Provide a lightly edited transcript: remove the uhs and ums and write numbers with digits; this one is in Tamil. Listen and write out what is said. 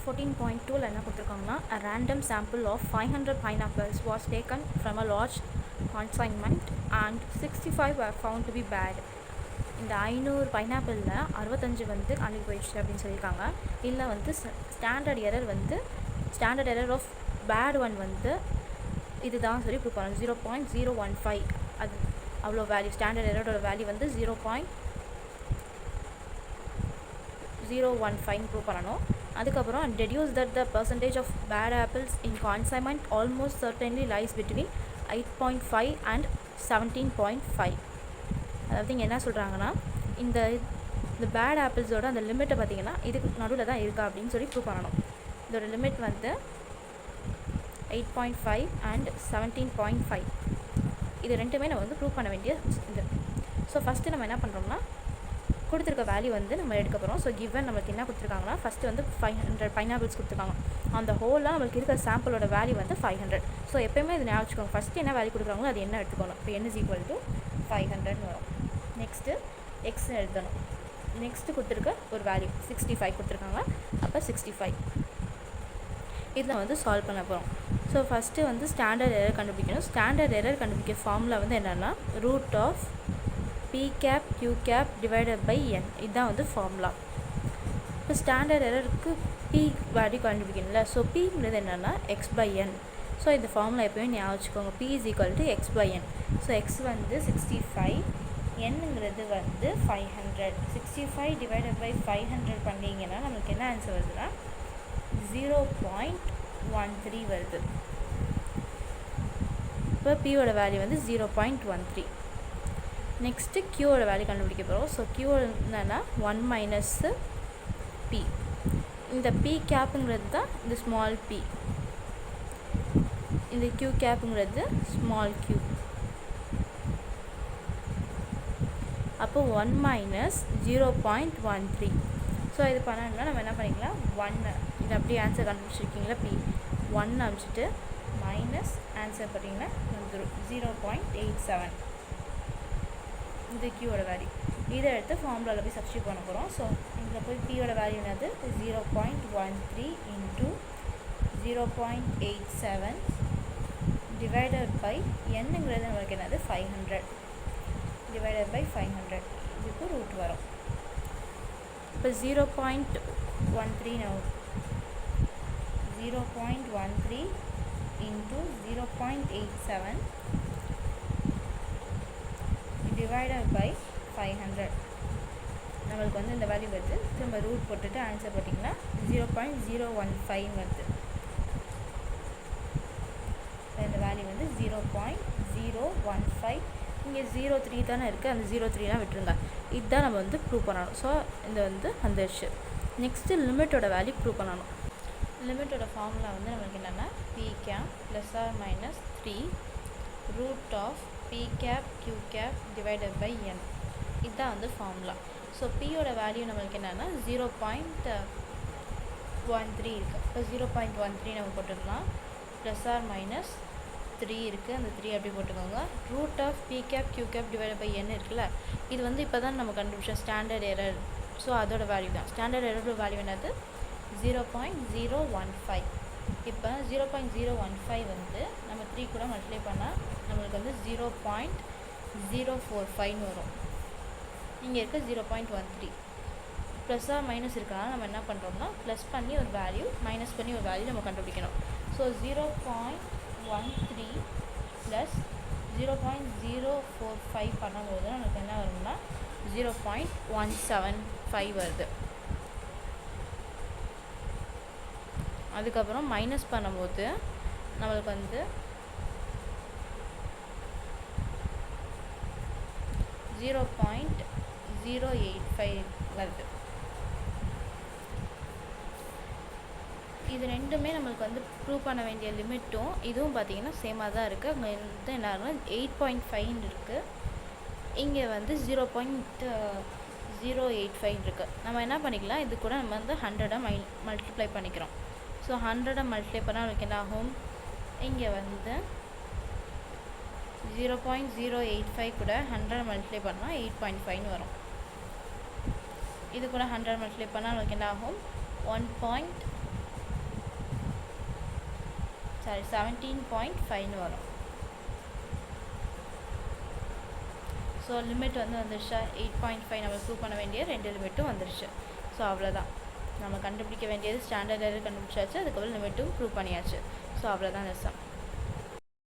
14.2 என்ன கொடுத்துருக்காங்கன்னா a random sample of 500 pineapples was taken from a large consignment and 65 were found to be bad. இந்த 500 பைனாப்பிளில் 65 வந்து அழுகி போயிடுச்சு அப்படின்னு சொல்லியிருக்காங்க. இல்லை வந்து standard error of bad one வந்து இதுதான் சொல்லி ப்ரூவ் பண்ணணும். 0.015 அது அவ்வளோ வேல்யூ, ஸ்டாண்டர்ட் எரரோட வேல்யூ வந்து 0.015 ப்ரூவ் பண்ணணும். அதுக்கப்புறம் deduce that the percentage of bad apples in consignment almost certainly lies between 8.5 and 17.5. அதாவது இங்கே என்ன சொல்கிறாங்கன்னா, இந்த பேட் ஆப்பிள்ஸோட அந்த லிமிட்டை பார்த்திங்கன்னா இதுக்கு நடுவில் தான் இருக்கா அப்படின்னு சொல்லி ப்ரூவ் பண்ணணும். இதோட லிமிட் வந்து 8.5 அண்ட் 17.5. இது ரெண்டுமே நம்ம வந்து ப்ரூவ் பண்ண வேண்டிய இது. ஸோ ஃபஸ்ட்டு நம்ம என்ன பண்ணுறோம்னா, கொடுத்துருக்க வேல்யூ வந்து நம்ம எடுக்க போகிறோம். ஸோ கிவன் நம்மளுக்கு என்ன கொடுத்துருக்காங்கன்னா, ஃபஸ்ட்டு வந்து 500 பைனாப்பிள்ஸ் கொடுத்துருக்காங்க. அந்த ஹோலாக நம்மளுக்கு இருக்கிற சாம்பிளோட வேல்யூ வந்து 500. ஸோ எப்போயுமே இது ஞாபகம் வச்சுக்கோங்க, ஃபஸ்ட்டு என்ன வேல்யூ கொடுக்குறாங்களோ அது என்ன எடுத்துக்கணும். இப்போ n = 500 வரும். நெக்ஸ்ட்டு எக்ஸ் எழுதணும். நெக்ஸ்ட்டு கொடுத்துருக்க ஒரு வேல்யூ 65 கொடுத்துருக்காங்க. அப்போ 65 இதில் வந்து சால்வ் பண்ண போகிறோம். ஸோ ஃபஸ்ட்டு வந்து ஸ்டாண்டர்ட் எரர் கண்டுபிடிக்கணும். ஸ்டாண்டர்ட் எரர் கண்டுபிடிக்க ஃபார்முலா வந்து என்னென்னா root of p cap q cap divided by n. இதுதான் வந்து ஃபார்முலா. இப்போ ஸ்டாண்டர்ட் எரருக்கு p வேல்யூ கண்டுபிடிக்கணும்ல. ஸோ pங்கிறது என்னென்னா x/n. ஸோ இந்த ஃபார்முலா எப்போயுமே ஞாபகம் வச்சுக்கோங்க. p = x/n. ஸோ x வந்து 65, nங்கிறது வந்து 500. 65 டிவைடட் பை 500 பண்ணிங்கன்னா நம்மளுக்கு என்ன ஆன்சர் வருதுன்னா 0.13 வருது. இப்போ pயோட வேல்யூ வந்து 0.13. நெக்ஸ்ட்டு க்யூவோட வேல்யூ கண்டுபிடிக்க போகிறோம். ஸோ க்யூ என்னன்னா 1 - p. இந்த p கேப்புங்கிறது தான் இந்த ஸ்மால் p, இந்த q கேப்புங்கிறது ஸ்மால் q. அப்போ 1 - 0.13. ஸோ இது பண்ணணும்னா நம்ம என்ன பண்ணிக்கலாம், 1 இது அப்படியே ஆன்சர் கண்டுபிடிச்சிருக்கீங்களா, p 1 அனுப்பிச்சிட்டு மைனஸ் ஆன்சர் பார்த்தீங்கன்னா 0.87. இது க்யூவோட வேல்யூ. இதை எடுத்து ஃபார்முலாவில் போய் சப்ஸ்டியூட் பண்ண போகிறோம். ஸோ இதில் போய் பியோட வேல்யூ என்னது 0.13 இன்ட்டு 0.87 டிவைடட் பை என்னங்கிறது நம்மளுக்கு என்னது 500 டிவைடட் பை 500. இதுக்கு ரூட் வரும். இப்போ 0.13 இன்ட்டு 0.87 டிவைடட் பை 500. நம்மளுக்கு வந்து இந்த வேல்யூ வருது. திரும்ப ரூட் போட்டுட்டு ஆன்சர் போட்டிங்கன்னா 0.015 வருது. இந்த வேல்யூ வந்து 0.015. இங்கே 03 தானே இருக்குது, அந்த 03 விட்டுருங்க. இதுதான் நம்ம வந்து ப்ரூவ் பண்ணணும். ஸோ இந்த வந்து வந்துடுச்சு. நெக்ஸ்ட்டு லிமிட்டோட வேல்யூ ப்ரூவ் பண்ணணும். லிமிட்டோட ஃபார்முலா வந்து நம்மளுக்கு என்னென்னா p cap +or -3 root of p cap q cap divided by n. இதுதான் வந்து ஃபார்முலா. ஸோ பியோட வேல்யூ நம்மளுக்கு என்னென்னா 0.13 இருக்குது. இப்போ 0.13 நம்ம போட்டுக்கலாம். +or -3 இருக்குது, அந்த 3 அப்படி போட்டுக்கோங்க. Root of p cap q cap divided by n இருக்குல்ல, இது வந்து இப்போ தான் நம்ம கண்டுபிடிச்சோம் ஸ்டாண்டர்ட் எரர். ஸோ அதோட வேல்யூ தான். ஸ்டாண்டர்ட் எரரோட வேல்யூ என்னது 0.015. இப்போ 0.015 வந்து நம்ம 3 கூட மல்டிப்ளை பண்ணால் நம்மளுக்கு வந்து 0.045 வரும். இங்கே இருக்க 0.13 ப்ளஸ் ஆர் மைனஸ் இருக்கனால நம்ம என்ன பண்ணுறோம்னா ப்ளஸ் பண்ணி ஒரு வேல்யூ மைனஸ் பண்ணி ஒரு வேல்யூ நம்ம கண்டுபிடிக்கணும். ஸோ 0.13 ப்ளஸ் 0.045 பண்ணும்போது நமக்கு என்ன வரும்னா 0.175 வருது. அதுக்கப்புறம் மைனஸ் பண்ணும்போது நம்மளுக்கு வந்து 0.085 வருது. இது ரெண்டுமே நம்மளுக்கு வந்து ப்ரூவ் பண்ண வேண்டிய லிமிட்டும் இதுவும் பார்த்திங்கன்னா சேமாக தான் இருக்குது. அங்கே வந்து என்ன 8.5 இருக்குது, இங்கே வந்து 0.085 இருக்குது. நம்ம என்ன பண்ணிக்கலாம், இது கூட நம்ம வந்து 100 மல்டிப்ளை பண்ணிக்கிறோம். ஸோ 100 மல்டிப்ளை பண்ணால் நமக்கு என்ன ஆகும், இங்கே வந்து 0.085 கூட 100 மல்டிப்ளை பண்ணால் 8.5 வரும். இது கூட 100 மல்டிப்ளை பண்ணால் நமக்கு என்ன ஆகும் 1.1 சாரி 17.5 வரும். ஸோ லிமிட் வந்துருச்சா 8.5 நம்ம ப்ரூவ் பண்ண வேண்டிய 2 லிமிட்டும் வந்துருச்சு. ஸோ அவ்வளோதான், நம்ம கண்டுபிடிக்க வேண்டியது ஸ்டாண்டர்ட் எரர் கண்டுபிடிச்சாச்சு, அதுக்கப்புறம் லிமிட்டும் ப்ரூவ் பண்ணியாச்சு. ஸோ அவ்வளோதான் இந்த சம்.